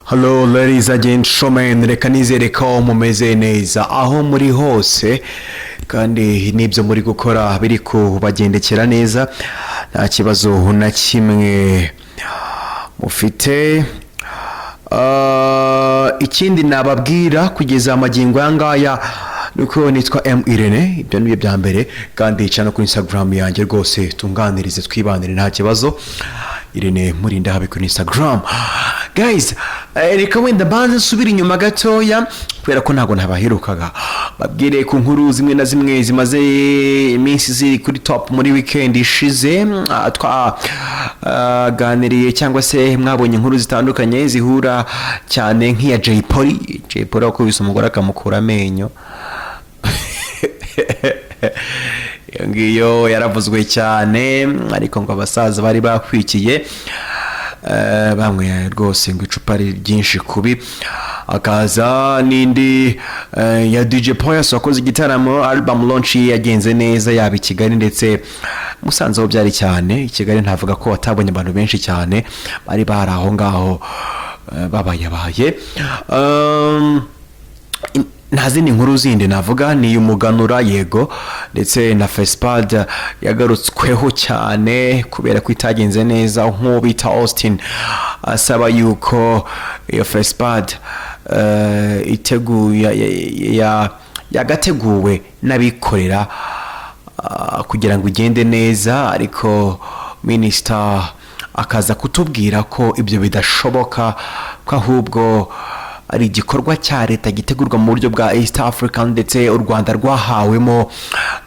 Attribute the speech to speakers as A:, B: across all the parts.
A: Hello ladies and gentlemen, reka nizere ko mumeze neza aho muri hose kandi nibyo muri gukora biri kubagendekera neza, nta kibazo na kimwe mufite. Ikindi nababwira kugeza amagingo yangaya nuko nitwa M Irene, ibyo nibyo bya mbere, kandi cyane kuri Instagram yanjye rwose tunganirize twibanire nta kibazo. Irene Murinda habe kuri Instagram. Guys, reka wenda banze nsubira inyuma gatoya kubera ko ntago nabaherukaga. Babwire ku nkuru zimwe na zimwe zimaze iminsi ziri kuri top muri weekend ishize. Ganiriye cyangwa se mwabonye inkuru zitandukanye zihura cyane nk'iya Jay Polly. Jay Polly akubise umugore akamukura amenyo. Ngiyo yaravuzwe cyane ariko ngo abasaza bari bakwikiye bamwe rwose ngo icupa ryinshi kubi. Akaza nindi ya DJ Pius wakoze igitaramo, album launch yagenze neza yaba i Kigali ndetse Musanze ho byari cyane. I Kigali ntavuga ko watabonye abantu benshi cyane bari baraho ngaho babaye. Nta zindi nkuru zindi navuga, ni umuganura yego ndetse na Fespad yagarutsweho cyane kubera ko itagenze neza, nko bita Austin asaba yuko iyo Fespad yagateguwe n'abikorera kugira ngo igende neza, ariko Minister akaza kutubwira ko ibyo bidashoboka, ko ahubwo ari igikorwa cya leta gitegurwa mu buryo bwa East Africa ndetse u Rwanda rwahawemo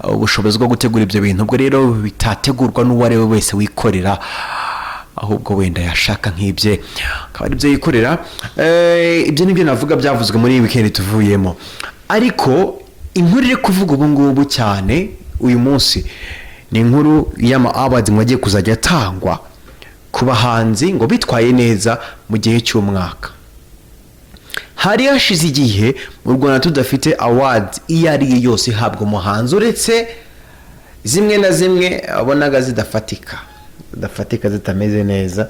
A: ubushobozi bwo gutegura ibyo bintu. Ubwo rero bitategurwa n'uwo ari we wese wikorera, ahubwo wenda yashaka nk'ibye akaba ari byo yikorera. Ibyo nibyo navuga byavuzwe muri weekend tuvuyemo, ariko inkuru iri kuvuga ubu ngubu cyane uyu munsi ni inkuru y'ama awards mwagiye kuzajya atangwa ku bahanzi ngo bitwaye neza mu gihe cy'umwaka. Hari hashize igihe mu Rwanda tudafite awards iyo ari yo yose ihabwa umuhanzi, uretse zimwe na zimwe abonaga zidafatika zitameze neza.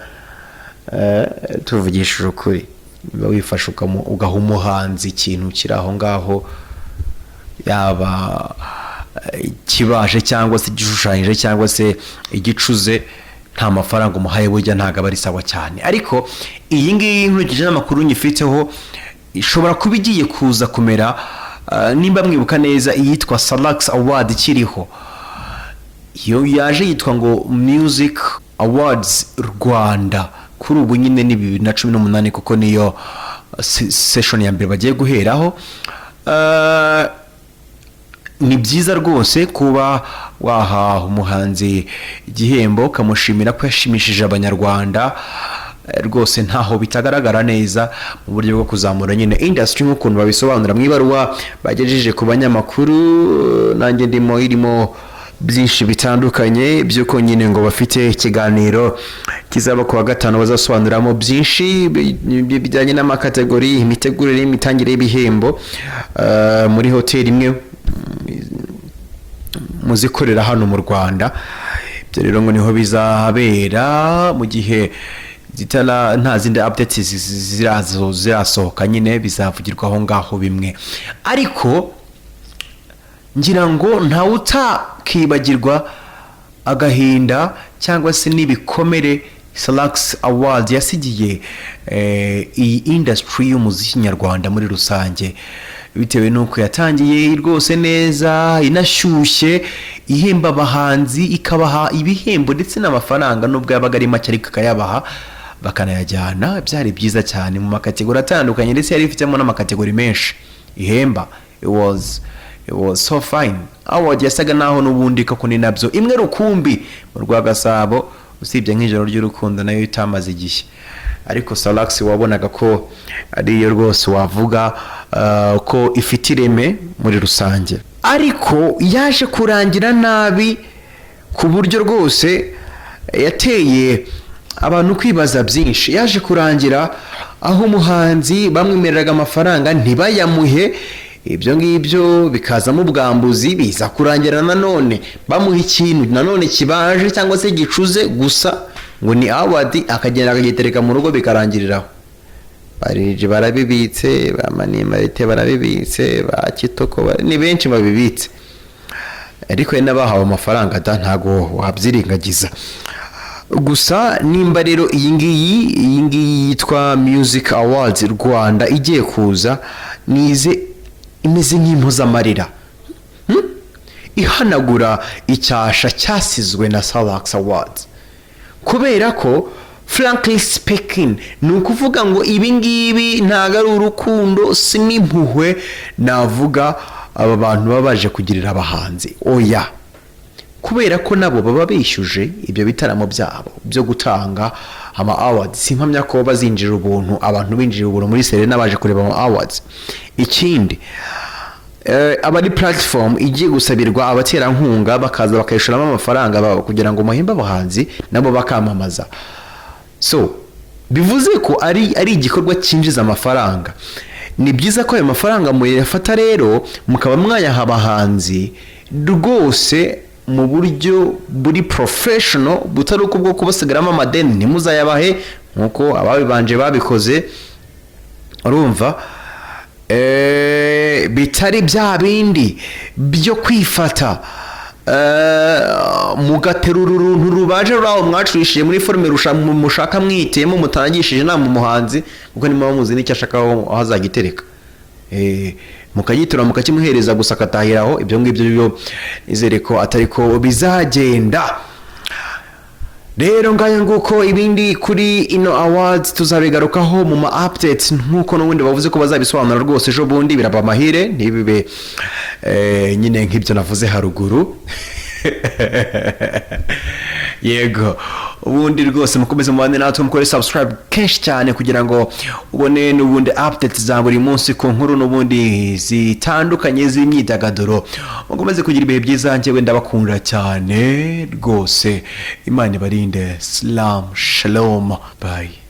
A: Tuvugishije ukuri, wifasha ugaha umuhanzi ikintu kiri aho ngaho, yaba kibaje cyangwa se igishushanije cyangwa se igicuze, nta mafaranga umuhaye burya ntago aba ari sawa cyane. Ariko iyi ngiyi nkurikije n'amakuru nyifiteho ishobora kuba igiye kuza kumera nimba mwibuka neza iyitwa Salax Award ikiriho, iyo yaje yitwa ngo Music Awards Rwanda. Kuri ubu nyine ni 2018 kuko niyo session ya mbere bagiye guheraho. Ni byiza rwose kuba waha umuhanzi igihembo kamushimira ko yashimishije abanyarwanda, rwose ntaho bitagaragara neza mu buryo bwo kuzamura nyine industry nk'ukuntu babisobanura mu ibaruwa bagejeje ku banyamakuru. Nanjye irimo byinshi bitandukanye by'uko nyine ngo bafite ikiganiro kizaba ku wa gatanu bazasobanuramo byinshi bijyanye n'amakategori, imitegurire y'imitangire y'ibihembo muri hoteli imwe muzikorera hano mu Rwanda. Ibyo rero ngo niho bizabera mu gihe nta zindi updates zirasohoka, nyine bizavugirwaho ngaho bimwe. Ariko ngira ngo nta utakibagirwa agahinda cyangwa se n'ibikomere Salax Award yasigiye iyi industry y'umuziki nyarwanda muri rusange, bitewe nuko yatangiye rwose neza inashyushye, ihemba abahanzi, ikabaha ibihembo ndetse n'amafaranga nubwo yabaga ari make ariko akayabaha bakanayajyana. Byari byiza cyane mu makategori atandukanye ndetse yari ifitemo n'amakategori menshi ihemba. It was so fine. Award yasaga naho n'ubundi ko ni nabyo imwe rukumbi mu Rwagasabo, usibye nk'ijoro ry'urukundo nayo itamaze igihe. Ariko Salax wabonaga ko ariyo rwose wavuga ko ifite ireme muri rusange, ariko yaje kurangira nabi ku buryo rwose yateye abantu kwibaza byinshi. Yaje kurangira aho umuhanzi bamwemereraga amafaranga ntibayamuhe, ibyo ngibyo bikazamo ubwambuzi, biza kurangira nanone bamuha ikintu nanone kibaje cyangwa se gicuze gusa ngo ni award, akagenda akagitereka mu rugo bikarangiriraho. barije barabibitse, ba Manimarite barabibitse, ba Kitoko ni benshi babibitse, ariko n'abahawe amafaranga ntago wabyirengagiza. Gusa nimba rero iyi ngiyi yitwa Music Awards Rwanda igiye kuza nize imeze nk'impozamarira, ihanagura icyasha cyasizwe na Salax Awards, kubera ko frankly speaking ni ukuvuga ngo ibi ngibi ntago ari urukundo, si n'impuhwe navuga aba bantu baba baje kugirira abahanzi, oya, kubera ko nabo baba bishyuje ibyo bitaramo byabo byo gutanga ama awards. Simpamya ko bazinjira ubuntu, abantu binjira ubuntu muri Serena baje kureba ama awards. Ikindi abari platform igiye gusabirwa abaterankunga bakaza bakayishuramo amafaranga kugira ngo muhimba abahanzi nabo bakamamaza. So bivuze ko ari igikorwa cyinjiza amafaranga. Ni byiza ko ayo mafaranga muyafata rero mukaba mwayaha abahanzi rwose mu buryo buri professional, butari uko bwo kubasigaramo amadeni, ntimuzayabahe nkuko ababibanje babikoze, urumva, bitari bya bindi byo kwifata mugaterura uruntu rubaje ruraho mwacurishije muri forme mushaka mwitemo, mutangishije inama umuhanzi kuko nimba muzi n'icyo ashaka aho azagitereka, mukayitura mukakimuhereza gusa akatahiraho. Ibyo ngibyo byo nizere ko atari ko bizagenda. Rero ngayo nguko ibindi kuri ino awards tuzabigarukaho mu ma updates, nkuko n'ubundi bavuze ko bazabisobanura rwose ejo bundi, biraba amahire ntibibe nyine nk'ibyo navuze haruguru. Yego, ubundi rwose mukomeze mubane natwe, mukore subscribe kenshi cyane kugira ngo ubone n'ubundi updates za buri munsi ku nkuru n'ubundi zitandukanye z'imyidagaduro. Mukomeze kugira ibihe byiza, njyewe ndabakunda cyane rwose. Imana ibarinde. Shalom, bye.